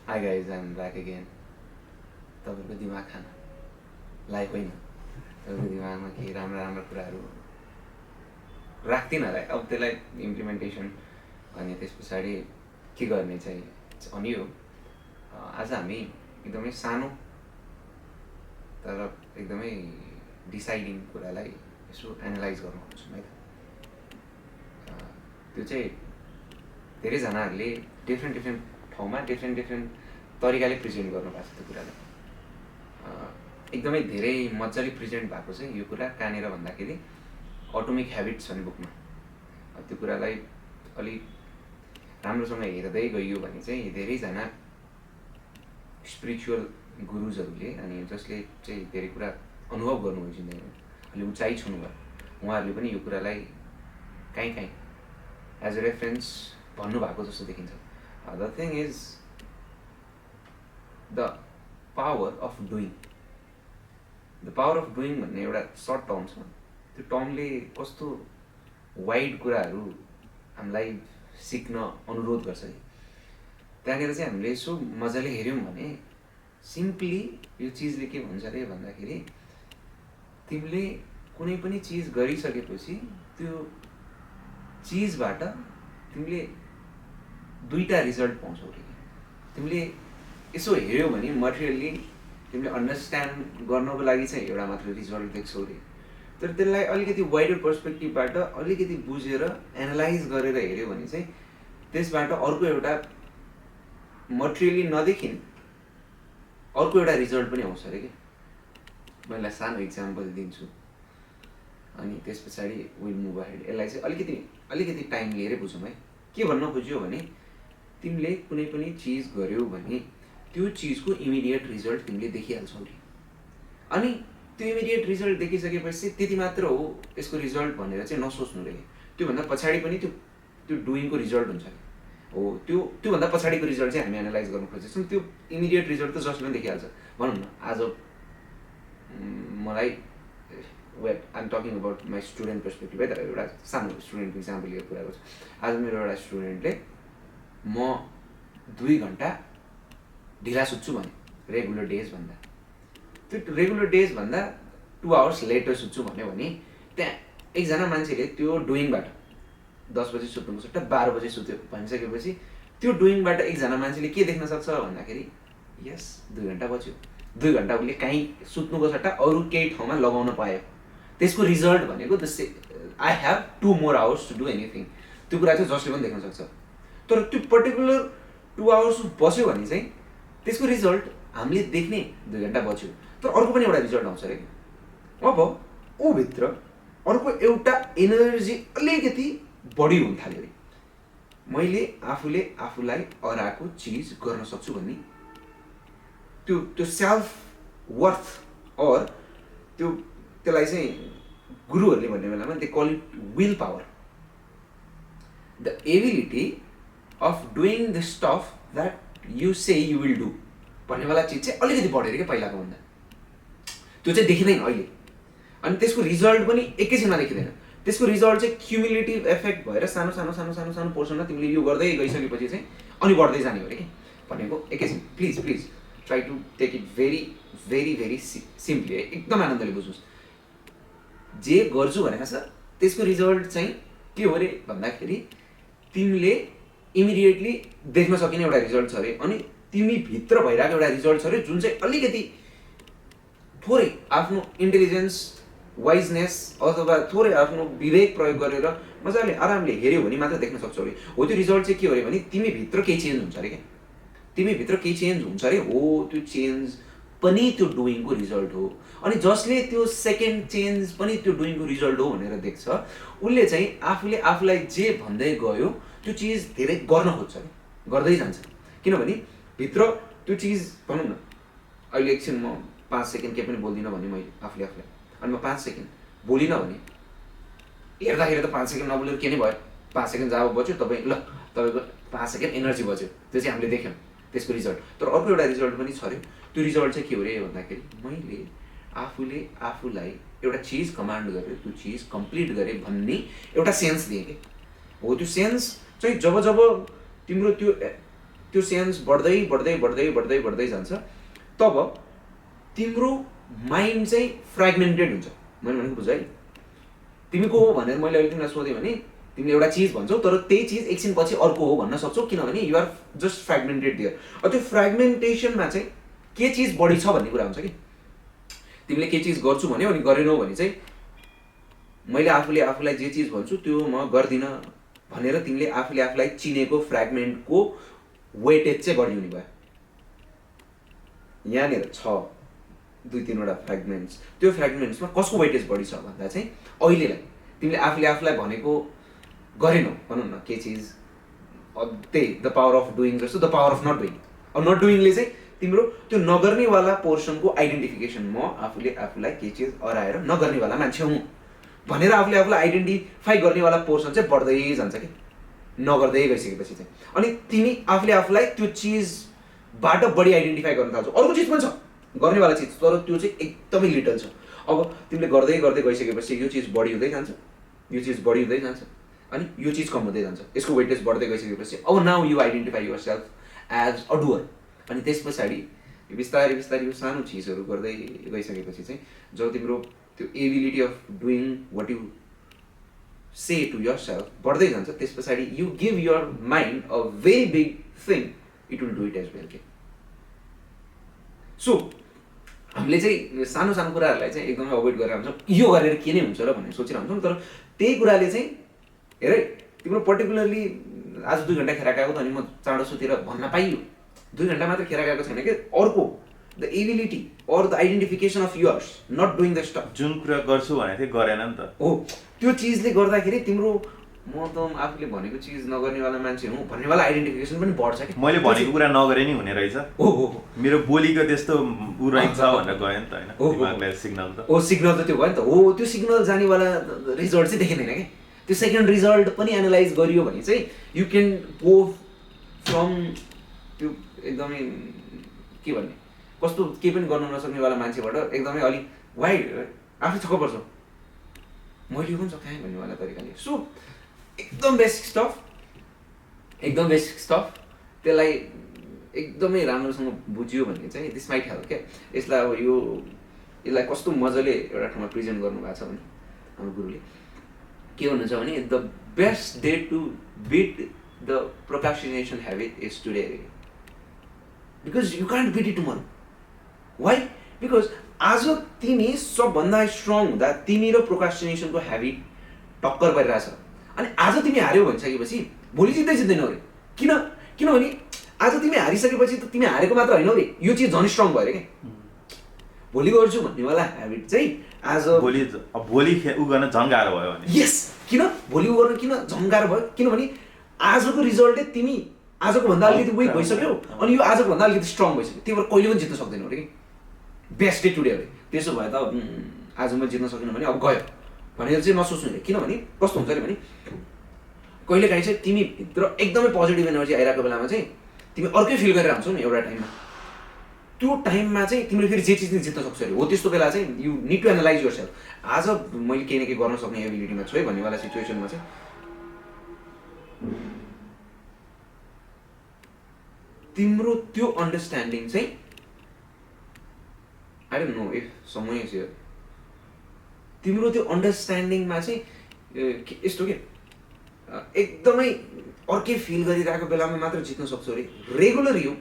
Hi guys, I'm back again. तपाईँको दिमाग खान like होइन, तपाईँको दिमागमा केही राम्रो राम्रो कुराहरू राख्दिनँ होला। अब त्यसलाई इम्प्लिमेन्टेसन अनि त्यस पछाडि के गर्ने चाहिँ अनि हो। आज हामी एकदमै सानो तर एकदमै डिसाइडिङ कुरालाई यसो एनालाइज गर्नु खोज्छौँ है त। त्यो चाहिँ धेरैजनाहरूले डिफ्रेन्ट ठाउँमा डिफ्रेन्ट तरिकाले प्रेजेन्ट गर्नुभएको छ। त्यो कुरालाई एकदमै धेरै मजाले प्रेजेन्ट भएको चाहिँ यो कुरा कहाँनिर भन्दाखेरि अटोमिक ह्याबिट्स भन्ने बुकमा। त्यो कुरालाई अलिक राम्रोसँग हेर्दै गइयो भने चाहिँ धेरैजना स्पिरिचुअल गुरुजहरूले अनि जसले चाहिँ धेरै कुरा अनुभव गर्नुभयो जिन्दगीमा, अलि उचाइ छुनुभयो, उहाँहरूले पनि यो कुरालाई कहीँ एज अ रेफरेन्स भन्नुभएको जस्तो देखिन्छ। The thing is the power of doing. The power of doing भन्ने एउटा सर्ट टर्म छ। त्यो टर्मले कस्तो वाइड कुराहरू हामीलाई सिक्न अनुरोध गर्छ कि त्यहाँनिर चाहिँ हामीले यसो मजाले हेऱ्यौँ भने सिम्पली यो चिजले के भन्छ अरे भन्दाखेरि तिमीले कुनै पनि चिज गरिसकेपछि त्यो चिजबाट तिमीले दुईवटा रिजल्ट पाउँछौ अरे। तिमीले यसो हेऱ्यौ भने मटेरियल्ली तिमीले अन्डरस्ट्यान्ड गर्नको लागि चाहिँ एउटा मात्र रिजल्ट देख्छौ अरे, तर त्यसलाई अलिकति वाइडर पर्सपेक्टिभबाट अलिकति बुझेर एनालाइज गरेर हेऱ्यो भने चाहिँ त्यसबाट अर्को एउटा मटेरियली नदेखिन अर्को एउटा रिजल्ट पनि आउँछ अरे कि। मैले सानो इक्जाम्पल दिन्छु अनि त्यस पछाडि विल मुभ अहेड। यसलाई चाहिँ अलिकति टाइम लिएरै बुझौँ है। के भन्न खोज्यो भने तिमीले कुनै पनि चिज गर्यौ भने त्यो चिजको इमिडिएट रिजल्ट तिमीले देखिहाल्छौ नि। अनि त्यो इमिडिएट रिजल्ट देखिसकेपछि त्यति मात्र हो यसको रिजल्ट भनेर चाहिँ नसोच्नु रे। त्योभन्दा पछाडि पनि त्यो डुइङको रिजल्ट हुन्छ हो। त्योभन्दा पछाडिको रिजल्ट चाहिँ हामी एनालाइज गर्नु खोज्छौँ। त्यो इमिडिएट रिजल्ट त जसले पनि देखिहाल्छ। भनौँ न आज मलाई wait I am talking about my student perspective है त। एउटा सानो स्टुडेन्टको इक्जाम्पल लिएर कुरा गर्छु। आज मेरो एउटा स्टुडेन्टले म 2 घन्टा ढिला सुत्छु भने रेगुलर डेज भन्दा, त्यो रेगुलर डेज भन्दा 2 आवर्स लेटर सुत्छु भन्यो भने त्यहाँ एकजना मान्छेले त्यो डुइङबाट 10 बजी सुत्नुको सट्टा 12 बजी सुत्यो भनिसकेपछि त्यो डुइङबाट एकजना मान्छेले के देख्न सक्छ भन्दाखेरि यस 2 घन्टा बच्यो। 2 घन्टा उसले काहीँ सुत्नुको सट्टा अरू केही ठाउँमा लगाउन पायो। त्यसको रिजल्ट भनेको I have 2 more hours to do anything. त्यो कुरा चाहिँ जसले पनि देख्न सक्छ। तर त्यो पर्टिकुलर 2 आवर्स बस्यो भने चाहिँ त्यसको रिजल्ट हामीले देख्ने 2 घन्टा बच्यो, तर अर्को पनि एउटा रिजल्ट आउँछ अरे। अब ऊभित्र अर्को एउटा एनर्जी अलिकति बढी हुन थाल्यो अरे। मैले आफूले आफूलाई अराएको चिज गर्न सक्छु भन्ने त्यो सेल्फ वर्थ अर त्यसलाई चाहिँ गुरुहरूले भन्ने बेलामा they call it will power. The ability of doing the stuff that you say you will do भन्ने वाला चिज चाहिँ अलिकति बढेर क्या पहिलाको भन्दा। त्यो चाहिँ देखिँदैन अहिले। अनि त्यसको रिजल्ट पनि एकैछिनमा देखिँदैन। त्यसको रिजल्ट चाहिँ क्युमुलेटिभ इफेक्ट भएर सानो पोर्सनमा तिमीले यो गर्दै गइसकेपछि चाहिँ अनि बढ्दै जाने हो अरे कि भनेको। एकैछिन please try to take it very simply है, एकदम आनन्दले बुझ्नुहोस्। जे गर्छु भनेको छ त्यसको रिजल्ट चाहिँ के हो अरे भन्दाखेरि तिमीले इमिडिएटली देख्न सकिने एउटा रिजल्ट छ अरे। अनि तिमी भित्र भइरहेको एउटा रिजल्ट छ अरे जुन चाहिँ अलिकति थोरै आफ्नो इन्टेलिजेन्स वाइजनेस अथवा थोरै आफ्नो विवेक प्रयोग गरेर मजाले आरामले हेऱ्यो भने मात्र देख्न सक्छौ अरे। हो त्यो रिजल्ट चाहिँ के हो अरे भने तिमी भित्र केही चेन्ज हुन्छ अरे क्या। तिमी भित्र केही चेन्ज हुन्छ अरे। हो त्यो चेन्ज पनि त्यो डुइङको रिजल्ट हो। अनि जसले त्यो सेकेन्ड चेन्ज पनि त्यो डुइङको रिजल्ट हो भनेर देख्छ उसले चाहिँ आफूले आफूलाई जे भन्दै गयो त्यो चिज धेरै गर्न खोज्छ अरे, गर्दै जान्छ। किनभने भित्र त्यो चिज भनौँ न अहिले एकछिन म 5 सेकेन्ड केही पनि बोल्दिनँ भने मैले आफूलाई अनि म 5 सेकेन्ड बोलिनँ भने हेर्दाखेरि त 5 सेकेन्ड नबोलेर के नै भयो। 5 सेकेन्ड जब बच्यो तपाईँको 5 सेकेन्ड एनर्जी बच्यो। त्यो चाहिँ हामीले देख्यौँ त्यसको रिजल्ट। तर अर्को एउटा रिजल्ट पनि छ अरे। त्यो रिजल्ट चाहिँ के हो अरे भन्दाखेरि मैले आफूले आफूलाई एउटा चिज कमान्ड गरेँ, त्यो चिज कम्प्लिट गरेँ भन्ने एउटा सेन्स दिएँ कि। हो त्यो सेन्स चाहिँ जब तिम्रो त्यो त्यो सेन्स बढ्दै बढ्दै बढ्दै बढ्दै बढ्दै जान्छ, तब तिम्रो माइन्ड चाहिँ फ्रेगमेन्टेड हुन्छ। मैले भनेको बुझ है, तिमी को हो भनेर मैले अहिले तिमीलाई सोधेँ भने तिमीले एउटा चिज भन्छौ, तर त्यही चिज एकछिनपछि अर्को हो भन्न सक्छौ, किनभने युआर जस्ट फ्रेगमेन्टेड दियर। त्यो फ्रेगमेन्टेसनमा चाहिँ के चिज बढी छ भन्ने कुरा हुन्छ कि तिमीले के चिज गर्छु भन्यो अनि गरेनौ भने चाहिँ मैले आफूले आफूलाई जे चिज भन्छु त्यो म गर्दिनँ भनेर तिमीले आफूले आफूलाई चिनेको फ्रेगमेन्टको वेटेज चाहिँ बढी हुने भयो। यहाँनिर छ 2-3वटा फ्रेगमेन्ट्स, त्यो फ्रेगमेन्ट्समा कसको वेटेज बढी छ भन्दा चाहिँ अहिलेलाई तिमीले आफूले आफूलाई भनेको गरेनौ भनौँ न के चिज, त्यही द पावर अफ डुइङ जस्तो the power of not doing. अब नट डुइङले चाहिँ तिम्रो त्यो नगर्नेवाला पोर्सनको आइडेन्टिफिकेसन, म आफूले आफूलाई के चिज अराएर नगर्नेवाला मान्छे हुँ भनेर आफूले आफूलाई आइडेन्टिफाई गर्नेवाला पोर्सन चाहिँ बढ्दै जान्छ कि नगर्दै गइसकेपछि चाहिँ। अनि तिमी आफूले आफूलाई त्यो चिजबाट बढी आइडेन्टिफाई गर्न थाल्छौ। अर्को चिज पनि छ गर्नेवाला चिज, तर त्यो चाहिँ एकदमै लिटल छ। अब तिमीले गर्दै गर्दै गइसकेपछि यो चिज बढी हुँदै जान्छ, यो चिज बढी हुँदै जान्छ, अनि यो चिज कम हुँदै जान्छ, यसको वेटेज बढ्दै गइसकेपछि अब now you identify yourself as a doer. अनि त्यस पछाडि बिस्तारै बिस्तारै यो सानो चिजहरू गर्दै गइसकेपछि चाहिँ जब तिम्रो त्यो ability of doing what you say to yourself बढ्दै जान्छ, त्यस पछाडि you give your mind a very big thing, it will do it as well के। सो हामीले चाहिँ सानो सानो कुराहरूलाई चाहिँ एकदमै अभोइड गरेर हुन्छौँ, यो गरेर के नै हुन्छ र भनेर सोचिरहन्छौँ। तर त्यही कुराले चाहिँ हेर तिम्रो पर्टिकुलरली आज 2 घन्टा खेर गएको त अनि म चाँडो सुतेर भन्न पाइयो, 2 घन्टा मात्र खेर गएको छैन कि अर्को the ability or the identification of yours not doing the stuff. जुन कुरा गर्छु भनेको थिएँ गरेन नि त, हो त्यो चिजले गर्दाखेरि तिम्रो म त आफूले भनेको चिज नगर्नेवाला मान्छे हुँ भन्नेवाला आइडेन्टिफिकेसन पनि बढ्छ कि मैले भनेको कुरा नगरे नि हुने रहेछ, हो हो मेरो बोलीको त्यस्तो उ रहेछ भनेर गयो नि त होइन, दिमागलाई सिग्नल त हो, सिग्नल त त्यो भयो नि त। हो त्यो सिग्नल जानेवाला रिजल्ट चाहिँ देखिँदैन कि त्यो सेकेन्ड रिजल्ट पनि एनालाइज गरियो भने चाहिँ यु क्यान गो फ्रम त्यो एकदमै के भन्ने कस्तो केही पनि गर्न नसक्नेवाला मान्छेबाट एकदमै अलिक वाइड आफै छक्क पर्छ, मैले यो पनि सकाएँ भन्नेवाला तरिकाले। सो एकदम बेसिक स्टफ, एकदम बेसिक स्टफ, त्यसलाई एकदमै राम्रोसँग बुझ्यो भने चाहिँ दिस माइट हेल्प क्या। यसलाई अब यसलाई कस्तो मजाले एउटा ठाउँमा प्रेजेन्ट गर्नुभएको छ भने हाम्रो गुरुले के भन्नुहुन्छ भने the best day to beat the procrastination habit is today, because you can't beat it tomorrow. Why? Because आज तिमी सबभन्दा स्ट्रङ हुँदा तिमी र प्रोक्रास्टिनेसनको ह्याबिट टक्कर परिरहेछ, अनि आज तिमी हार्यौ भनिसकेपछि भोलि जित्दैनौ रे। किनभने आज तिमी हारिसकेपछि त तिमी हारेको मात्र होइन रे, यो चिज झन् स्ट्रङ भयो अरे क्या। भोलि गर्छु भन्नेवाला ह्याबिट चाहिँ आज भोलि उ गर्न झन् गाह्रो भयो भने यस, किन भोलि उ गर्न किन झन् गाह्रो भयो, किनभने आजको रिजल्टले तिमी आजको भन्दा अलिकति विक भइसक्यो अनि यो आजको भन्दा अलिकति स्ट्रङ भइसक्यो, त्यही भएर कहिले पनि जित्न सक्दैनौ अरे कि। बेस्ट डे टुडे अरे, त्यसो भए त आज म जित्न सकिनँ भने अब गयो भनेर चाहिँ नसोच्नु अरे। किनभने कस्तो हुन्छ अरे भने कहिलेकाहीँ चाहिँ तिमी भित्र एकदमै पोजिटिभ एनर्जी आइरहेको बेलामा चाहिँ तिमी अर्कै फिल गरेर हुन्छौ नि एउटा टाइममा, त्यो टाइममा चाहिँ तिमीले फेरि जे चिज जित्न सक्छौ अरे। हो त्यस्तो बेला चाहिँ you need to analyse yourself, आज मैले केही न केही गर्न सक्ने एबिलिटीमा छु है भन्नेवाला सिचुएसनमा चाहिँ तिम्रो त्यो अन्डरस्ट्यान्डिङ चाहिँ आई डोन्ट नो इफ समय इज हियर, तिम्रो त्यो अन्डरस्ट्यान्डिङमा चाहिँ यस्तो के एकदमै अर्कै फिल गरिरहेको बेलामा मात्र जित्न सक्छौ अरे। Regular you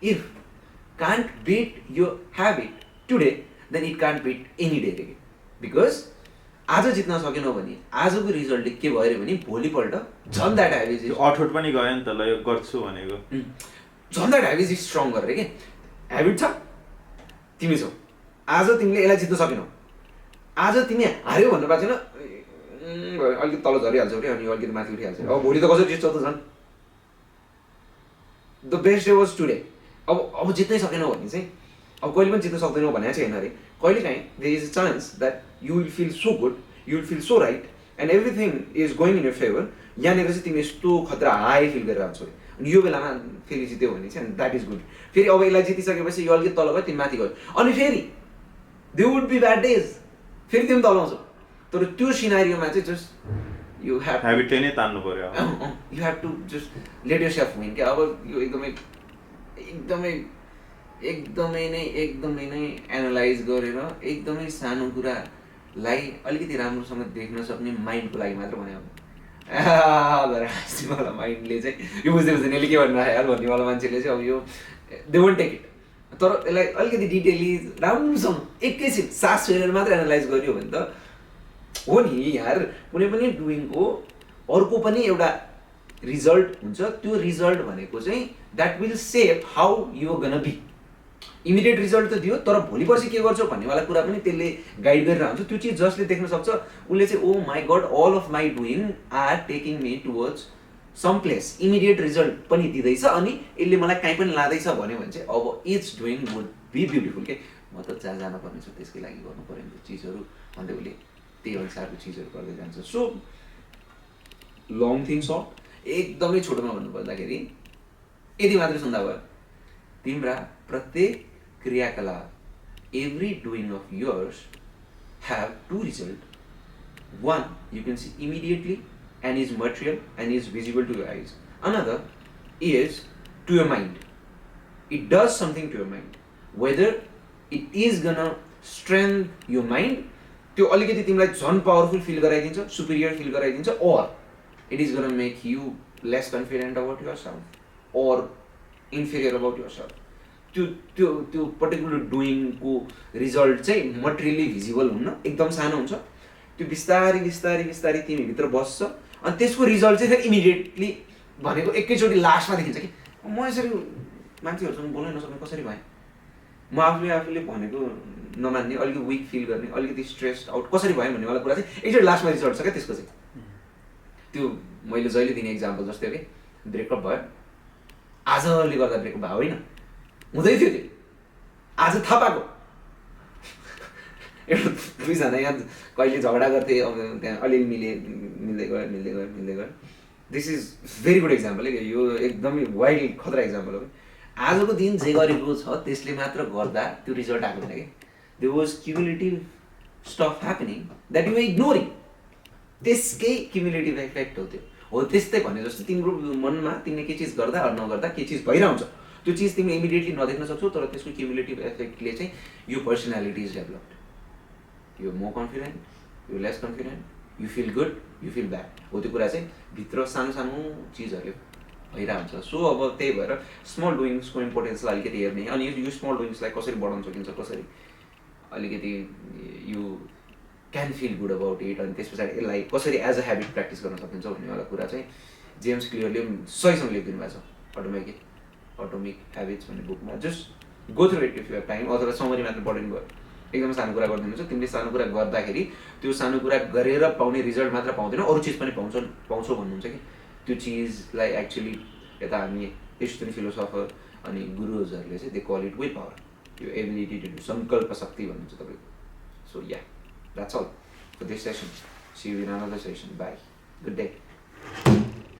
if can't beat यो habit today then it can't beat any day रे। बिकज आज जित्न सकेनौ भने आजको रिजल्टले के भयो अरे भने भोलिपल्ट झन् द्याट ह्याबिट अठोट पनि गयो नि त, ल यो गर्छु भनेको झन् द्याट ह्याबिट स्ट्रङ गरेर के ह्याबिट छ तिमी छौ, आज तिमीले यसलाई जित्न सकेनौ, आज तिमी हार्यौ भन्नु पाएको छैन, अलिकति तल झरिहाल्छौ अरे अनि अलिकति माथि उठिहाल्छ, अब भोलि त कसरी जित्छौ त झन्। The best day was today. अब जित्नै सकेनौ भने चाहिँ अब कहिले पनि जित्न सक्दैनौ भने चाहिँ होइन अरे, कहिलेकाहीँ there is a chance that you will feel so good, you will feel so right and everything is going in your favour, यहाँनिर चाहिँ तिमी यस्तो खतरा हाई फिल गरेर आउँछौ अनि यो बेलामा फेरि जित्यो भने चाहिँ द्याट इज गुड। फेरि अब यसलाई जितिसकेपछि यो अलिकति तल गयो तिमी माथि गयो अनि फेरि they would be bad days, फेरि तिमी तल आउँछौ। तर त्यो सिनारीमा चाहिँ जस्ट यु हेभ ह्याबिटले नै तान्नु पर्यो you have to just let yourself win क्या। अब यो एकदमै नै एनालाइज गरेर एकदमै सानो कुरालाई अलिकति राम्रोसँग देख्न सक्ने माइन्डको लागि मात्र भने भनेर हाँस्नेवाला माइन्डले चाहिँ यो बुझ्दै बुझ्दैन यसले के भन्नु आयो यार भन्नेवाला मान्छेले चाहिँ अब यो दे वन्ट टेक इट। तर यसलाई अलिकति डिटेली राम्रोसँग एकैछिन सास फेरेर मात्र एनालाइज गरियो भने त हो नि यार। कुनै पनि डुइङको अर्को पनि एउटा रिजल्ट हुन्छ, त्यो रिजल्ट भनेको चाहिँ that will shape how you gonna be. Immediate result त दियो तर भोलि पर्सि के गर्छौ भन्नेवाला कुरा पनि त्यसले गाइड गरेर हुन्छ। त्यो चिज जसले देख्न सक्छ उसले चाहिँ oh my God all of my doing are taking me towards some place, immediate result पनि दिँदैछ अनि यसले मलाई कहीँ पनि लाँदैछ भन्यो भने चाहिँ अब it's doing would be beautiful के। म त जहाँ जान पर्ने छ त्यसकै लागि गर्नु पऱ्यो नि चिजहरू भन्दै उसले त्यही अनुसारको चिजहरू गर्दै जान्छ। सो लङ थिङ सर्ट एकदमै छोटोमा भन्नुपर्दाखेरि यति मात्रै सुन्दा भयो, तिम्रा प्रत्येक क्रियाकलाप every doing of yours have two results. One you can see immediately and is material and is visible to your eyes. Another is to your mind. It does something to your mind. Whether it is gonna strengthen your mind, त्यो अलिकति तिमीलाई झन् powerful feel गराइदिन्छ, Superior feel गराइदिन्छ, or it is gonna make you less confident about yourself or inferior about yourself. त्यो particular डुइङको result चाहिँ materially visible हुन्न, एकदम सानो हुन्छ। त्यो बिस्तारै तिमीभित्र बस्छ अनि त्यसको रिजल्ट चाहिँ फेरि इमिडिएटली भनेको एकैचोटि लास्टमा देखिन्छ कि म यसरी मान्छेहरूसँग बोल्नै नसक्ने कसरी भएँ, म आफूले भनेको नमान्ने, अलिकति विक फिल गर्ने, अलिकति स्ट्रेस्ड आउट कसरी भएँ भन्नेवाला कुरा चाहिँ एकचोटि लास्टमा रिजल्ट छ क्या त्यसको चाहिँ। त्यो मैले जहिले दिने इक्जाम्पल जस्तै हो कि ब्रेकअप भयो, आजले गर्दा ब्रेकअप भयो होइन, हुँदै थियो त्यो आज थाहा पाएको। एउटा दुईजना यहाँ कहिले झगडा गर्थे अब त्यहाँ अलिअलि मिल्दै गयो। This is very good example है, यो एकदमै वाइल्ड खतरा इक्जाम्पल हो कि आजको दिन जे गरेको छ त्यसले मात्र गर्दा त्यो रिजल्ट आएको छैन कि। There was cumulative stuff happening that you ignoring, त्यसकै क्युमुलेटिभ इफेक्ट हो त्यो। हो त्यस्तै भने जस्तो तिम्रो मनमा तिमीले के चिज गर्दा नगर्दा के चिज भइरहन्छ, त्यो चिज तिमीले इमिडिएटली नदेख्न सक्छौ तर त्यसको क्युमुलेटिभ इफेक्टले चाहिँ यो personality is developed, you more confident, you less confident, you feel good, you feel bad. हो त्यो कुरा चाहिँ भित्र सानो चिजहरूले भइरहेको हुन्छ। सो अब त्यही भएर स्मल डुइङ्सको इम्पोर्टेन्सलाई अलिकति हेर्ने अनि यो स्मल डुइङ्सलाई कसरी बढाउन सकिन्छ, कसरी अलिकति you can feel good about it अनि त्यस पछाडि यसलाई कसरी एज अ ह्याबिट प्र्याक्टिस गर्न सकिन्छ भन्नेवाला कुरा चाहिँ जेम्स क्लियरले सहीसँग लेखिदिनु भएको छ अटोमिक ह्याबिट्स भन्ने बुकमा। Just go through it if you have time, अथवा समरी मात्र पढ्नु भयो, एकदम सानो कुरा गरिदिनुहुन्छ। तिमीले सानो कुरा गर्दाखेरि त्यो सानो कुरा गरेर पाउने रिजल्ट मात्र पाउँदैन, अरू चिज पनि पाउँछौ भन्नुहुन्छ कि त्यो चिजलाई एक्चुअली यता हामी एस्टोनियन फिलोसफर अनि गुरुजहरूले चाहिँ they call it will power, यो एबिलिटी टु डु, सङ्कल्प शक्ति भन्नुहुन्छ तपाईँको। So yeah that's all for this session, see you in another session, bye, good day.